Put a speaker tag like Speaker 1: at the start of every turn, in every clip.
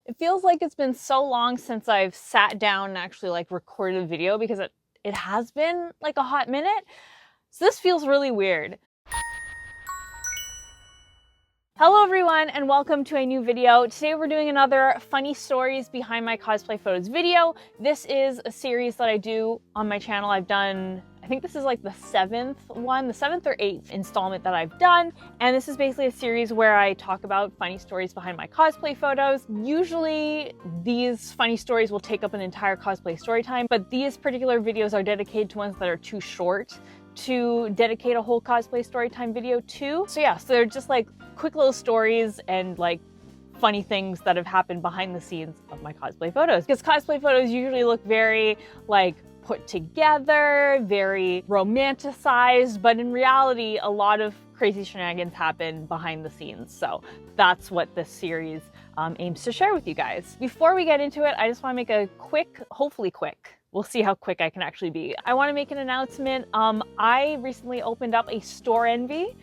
Speaker 1: It feels like it's been so long since I've sat down and actually like recorded a video because it has been like a hot minute. So this feels really weird. Hello everyone and welcome to a new video. Today we're doing another funny stories behind my cosplay photos video. This is a series that I do on my channel. I've done, I think this is like the seventh or eighth installment that I've done. And this is basically a series where I talk about funny stories behind my cosplay photos. Usually these funny stories will take up an entire cosplay story time, but these particular videos are dedicated to ones that are too short to dedicate a whole cosplay storytime video to. So yeah, so they're just like quick little stories and like funny things that have happened behind the scenes of my cosplay photos. Because cosplay photos usually look very like put together, very romanticized, but in reality, a lot of crazy shenanigans happen behind the scenes. So that's what this series aims to share with you guys. Before we get into it, I just want to make a quick, hopefully quick, we'll see how quick I can actually be. I want to make an announcement. I recently opened up a store envy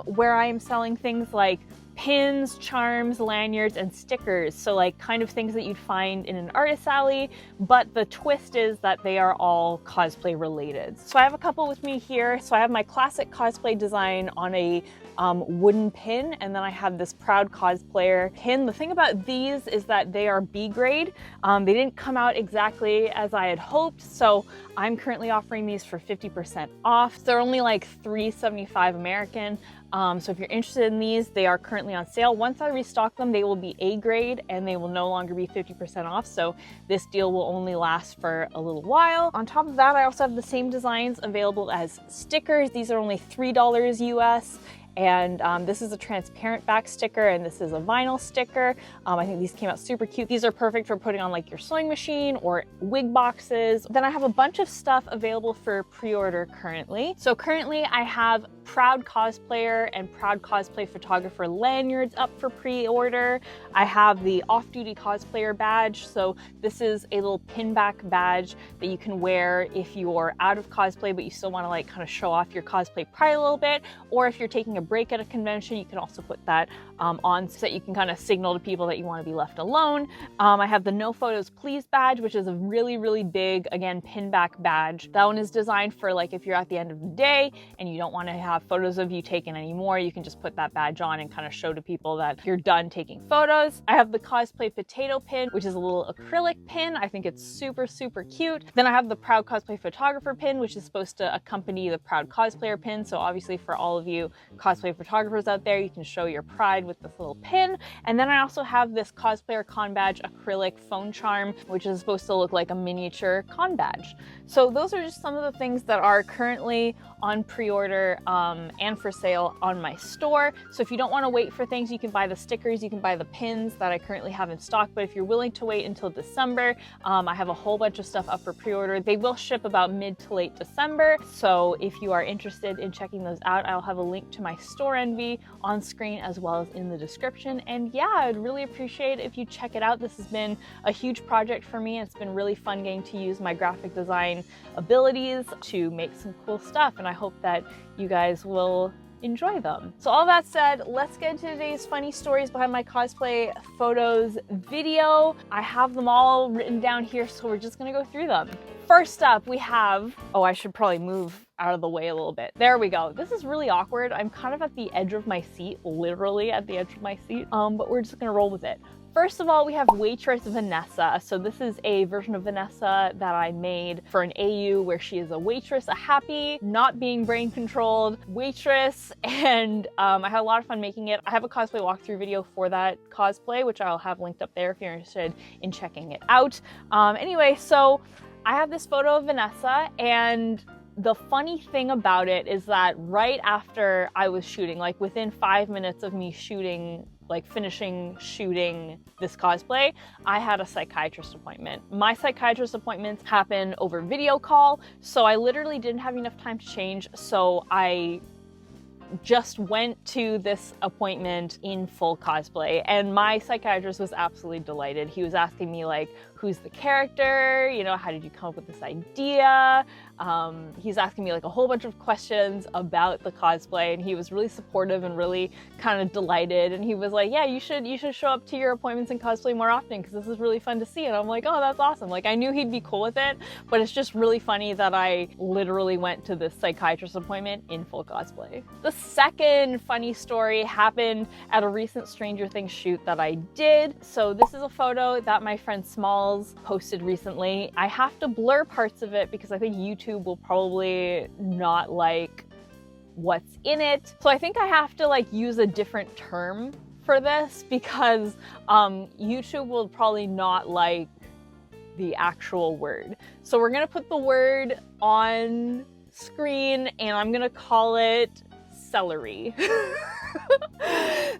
Speaker 1: where I am selling things like pins, charms, lanyards, and stickers. So like kind of things that you'd find in an artist alley, but the twist is that they are all cosplay related. So I have a couple with me here. So I have my classic cosplay design on a wooden pin, and then I have this Proud Cosplayer pin. The thing about these is that they are B grade. They didn't come out exactly as I had hoped, so I'm currently offering these for 50% off. They're only like $3.75 American. So if you're interested in these, they are currently on sale. Once I restock them, they will be A grade and they will no longer be 50% off. So this deal will only last for a little while. On top of that, I also have the same designs available as stickers. These are only $3 US. And this is a transparent back sticker and this is a vinyl sticker. I think these came out super cute. These are perfect for putting on like your sewing machine or wig boxes. Then I have a bunch of stuff available for pre-order currently. So currently I have Proud Cosplayer and Proud Cosplay Photographer lanyards up for pre-order. I have the Off-Duty Cosplayer badge. So this is a little pinback badge that you can wear if you're out of cosplay but you still want to like kind of show off your cosplay pride a little bit, or if you're taking a break at a convention, you can also put that on so that you can kind of signal to people that you want to be left alone. I have the No Photos Please badge, which is a really, really big, again, pinback badge. That one is designed for like if you're at the end of the day and you don't want to have photos of you taken anymore, you can just put that badge on and kind of show to people that you're done taking photos. I have the Cosplay Potato pin, which is a little acrylic pin. I think it's super, super cute. Then I have the Proud Cosplay Photographer pin, which is supposed to accompany the Proud Cosplayer pin. So obviously for all of you cosplay photographers out there, you can show your pride with this little pin. And then I also have this Cosplayer Con Badge acrylic phone charm, which is supposed to look like a miniature con badge. So those are just some of the things that are currently on pre-order and for sale on my store. So if you don't want to wait for things, you can buy the stickers, you can buy the pins that I currently have in stock. But if you're willing to wait until December, I have a whole bunch of stuff up for pre-order. They will ship about mid to late December. So if you are interested in checking those out, I'll have a link to my store envy on screen as well as in the description. And yeah, I'd really appreciate it if you check it out. This has been a huge project for me. It's been really fun getting to use my graphic design abilities to make some cool stuff, and I hope that you guys will enjoy them. So all that said, let's get into today's funny stories behind my cosplay photos video. I have them all written down here, so we're just gonna go through them. First up, we have, oh, I should probably move out of the way a little bit. There we go. This is really awkward. I'm kind of at the edge of my seat, literally at the edge of my seat, but we're just gonna roll with it. First of all, we have Waitress Vanessa. So this is a version of Vanessa that I made for an AU where she is a waitress, a happy, not being brain controlled waitress. And I had a lot of fun making it. I have a cosplay walkthrough video for that cosplay, which I'll have linked up there if you're interested in checking it out. Anyway, so I have this photo of Vanessa, and the funny thing about it is that right after I was shooting, like within 5 minutes of me shooting, like finishing shooting this cosplay, I had a psychiatrist appointment. My psychiatrist appointments happen over video call, so I literally didn't have enough time to change, so I just went to this appointment in full cosplay, and my psychiatrist was absolutely delighted. He was asking me like, who's the character? You know, how did you come up with this idea? He's asking me like a whole bunch of questions about the cosplay, and he was really supportive and really kind of delighted. And he was like, yeah, you should show up to your appointments in cosplay more often because this is really fun to see. And I'm like, oh, that's awesome. Like, I knew he'd be cool with it, but it's just really funny that I literally went to this psychiatrist appointment in full cosplay. The second funny story happened at a recent Stranger Things shoot that I did. So this is a photo that my friend Smalls posted recently. I have to blur parts of it because I think YouTube will probably not like what's in it. So I think I have to like use a different term for this because YouTube will probably not like the actual word. So we're gonna put the word on screen and I'm gonna call it celery.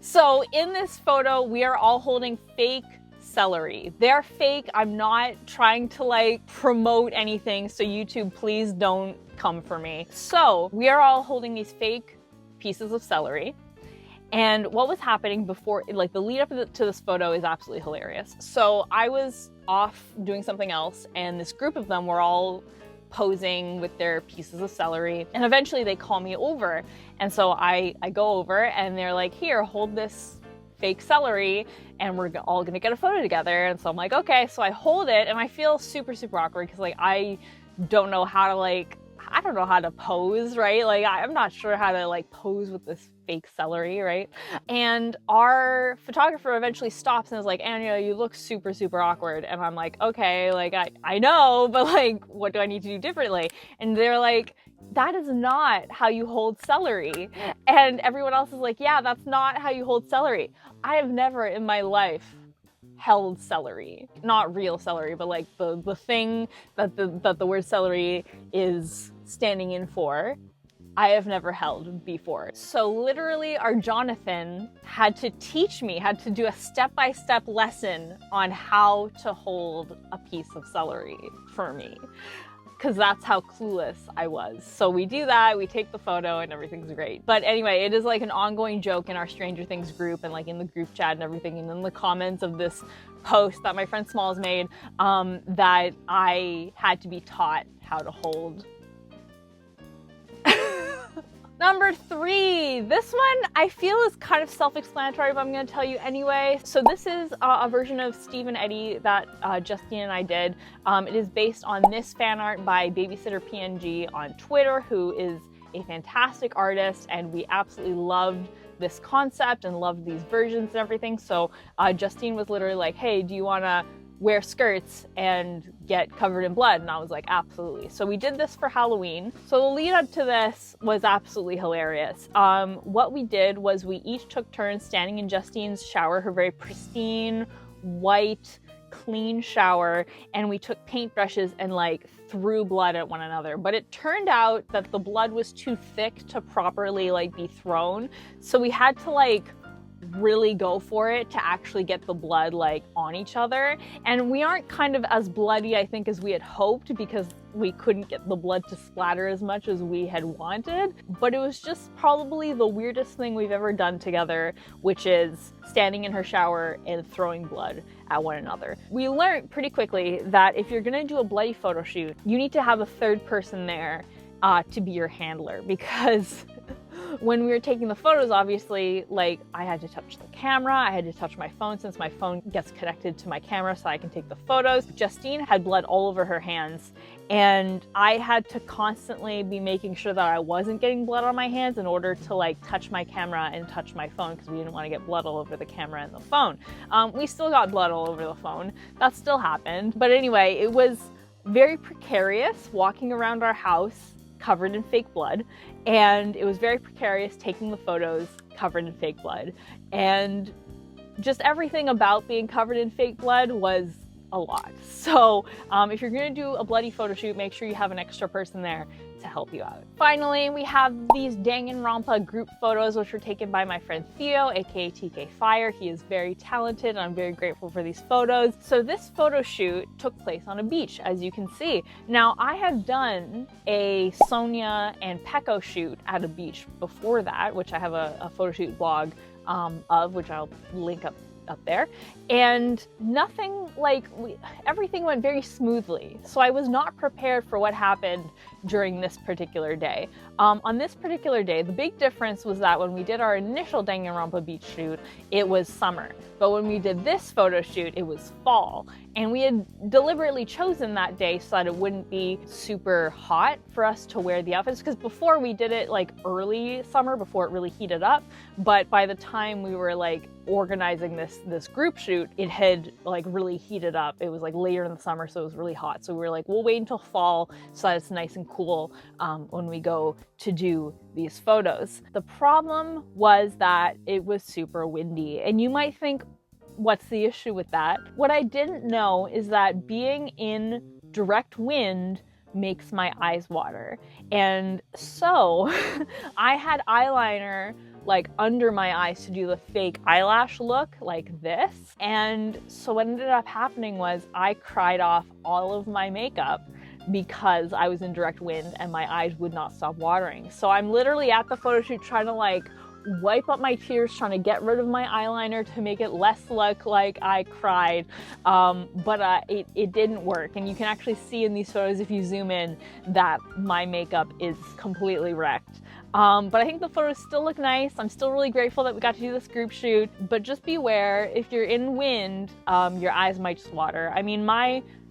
Speaker 1: So in this photo, we are all holding fake celery. They're fake. I'm not trying to like promote anything, so YouTube, please don't come for me. So we are all holding these fake pieces of celery. And what was happening before, like the lead up to this photo is absolutely hilarious. So I was off doing something else and this group of them were all posing with their pieces of celery. And eventually they call me over. And so I go over and they're like, here, hold this fake celery and we're all gonna get a photo together. And so I'm like, okay. So I hold it and I feel super, super awkward because like I don't know how to like, I don't know how to pose, right? Like I'm not sure how to like pose with this fake celery, right? And our photographer eventually stops and is like, Anya, you look super, super awkward. And I'm like, okay, like I know, but like, what do I need to do differently? And they're like, that is not how you hold celery. And everyone else is like, yeah, that's not how you hold celery. I have never in my life held celery. Not real celery, but like the thing that the word celery is standing in for. I have never held before. So literally our Jonathan had to teach me, had to do a step-by-step lesson on how to hold a piece of celery for me, because that's how clueless I was. So we do that, we take the photo and everything's great. But anyway, it is like an ongoing joke in our Stranger Things group and like in the group chat and everything, and in the comments of this post that my friend Smalls made, that I had to be taught how to hold. Number 3, this one I feel is kind of self-explanatory, but I'm going to tell you anyway. So this is a version of Steve and Eddie that Justine and I did. It is based on this fan art by Babysitter PNG on Twitter, who is a fantastic artist, and we absolutely loved this concept and loved these versions and everything. So Justine was literally like, hey, do you want to wear skirts and get covered in blood? And I was like, absolutely. So we did this for Halloween. So the lead up to this was absolutely hilarious. What we did was we each took turns standing in Justine's shower, her very pristine, white, clean shower, and we took paintbrushes and like threw blood at one another. But it turned out that the blood was too thick to properly like be thrown. So we had to like really go for it to actually get the blood like on each other. And we aren't kind of as bloody, I think, as we had hoped because we couldn't get the blood to splatter as much as we had wanted. But it was just probably the weirdest thing we've ever done together, which is standing in her shower and throwing blood at one another. We learned pretty quickly that if you're gonna do a bloody photo shoot, you need to have a third person there to be your handler, because when we were taking the photos, obviously, like I had to touch the camera, I had to touch my phone since my phone gets connected to my camera so I can take the photos. Justine had blood all over her hands, and I had to constantly be making sure that I wasn't getting blood on my hands in order to like touch my camera and touch my phone, because we didn't want to get blood all over the camera and the phone. We still got blood all over the phone. That still happened. But anyway, it was very precarious walking around our house covered in fake blood, and it was very precarious taking the photos covered in fake blood, and just everything about being covered in fake blood was a lot. So if you're gonna do a bloody photo shoot, make sure you have an extra person there to help you out. Finally, we have these Danganronpa group photos, which were taken by my friend Theo, aka TK Fire. He is very talented, and I'm very grateful for these photos. So this photo shoot took place on a beach, as you can see. Now, I have done a Sonia and Peko shoot at a beach before that, which I have a photo shoot vlog of, which I'll link up there, and nothing like everything went very smoothly. So I was not prepared for what happened during this particular day. On this particular day, the big difference was that when we did our initial Danganronpa beach shoot, it was summer. But when we did this photo shoot, it was fall. And we had deliberately chosen that day so that it wouldn't be super hot for us to wear the outfits, because before we did it like early summer before it really heated up. But by the time we were like organizing this group shoot, it had like really heated up. It was like later in the summer, so it was really hot. So we were like, we'll wait until fall so that it's nice and cool when we go to do these photos. The problem was that it was super windy, and you might think, what's the issue with that? What I didn't know is that being in direct wind makes my eyes water. And so I had eyeliner like under my eyes to do the fake eyelash look like this. And so what ended up happening was I cried off all of my makeup because I was in direct wind and my eyes would not stop watering. So I'm literally at the photo shoot trying to like wipe up my tears, trying to get rid of my eyeliner to make it less look like I cried, but it didn't work. And you can actually see in these photos, if you zoom in, that my makeup is completely wrecked. But I think the photos still look nice. I'm still really grateful that we got to do this group shoot, but just beware, if you're in wind, your eyes might just water. I mean,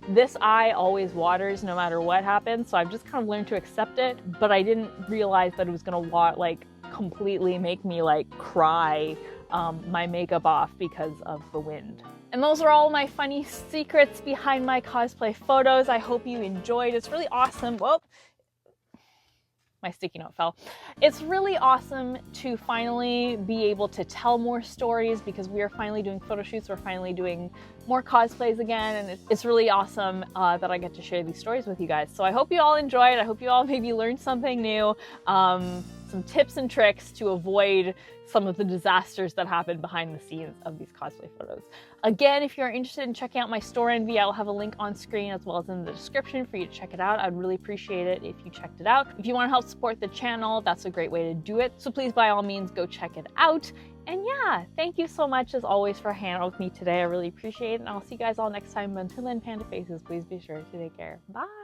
Speaker 1: this eye always waters no matter what happens, so I've just kind of learned to accept it, but I didn't realize that it was gonna completely make me like cry my makeup off because of the wind. And those are all my funny secrets behind my cosplay photos. I hope you enjoyed. It's really awesome. Whoa, my sticky note fell. It's really awesome to finally be able to tell more stories because we are finally doing photo shoots. We're finally doing more cosplays again, and it's really awesome that I get to share these stories with you guys. So I hope you all enjoyed. I hope you all maybe learned something new, some tips and tricks to avoid some of the disasters that happen behind the scenes of these cosplay photos. Again, if you're interested in checking out my store envy, I'll have a link on screen as well as in the description for you to check it out. I'd really appreciate it if you checked it out. If you want to help support the channel, that's a great way to do it. So please, by all means, go check it out. And yeah, thank you so much as always for hanging out with me today. I really appreciate it. And I'll see you guys all next time. But until then, Panda Faces, please be sure to take care. Bye.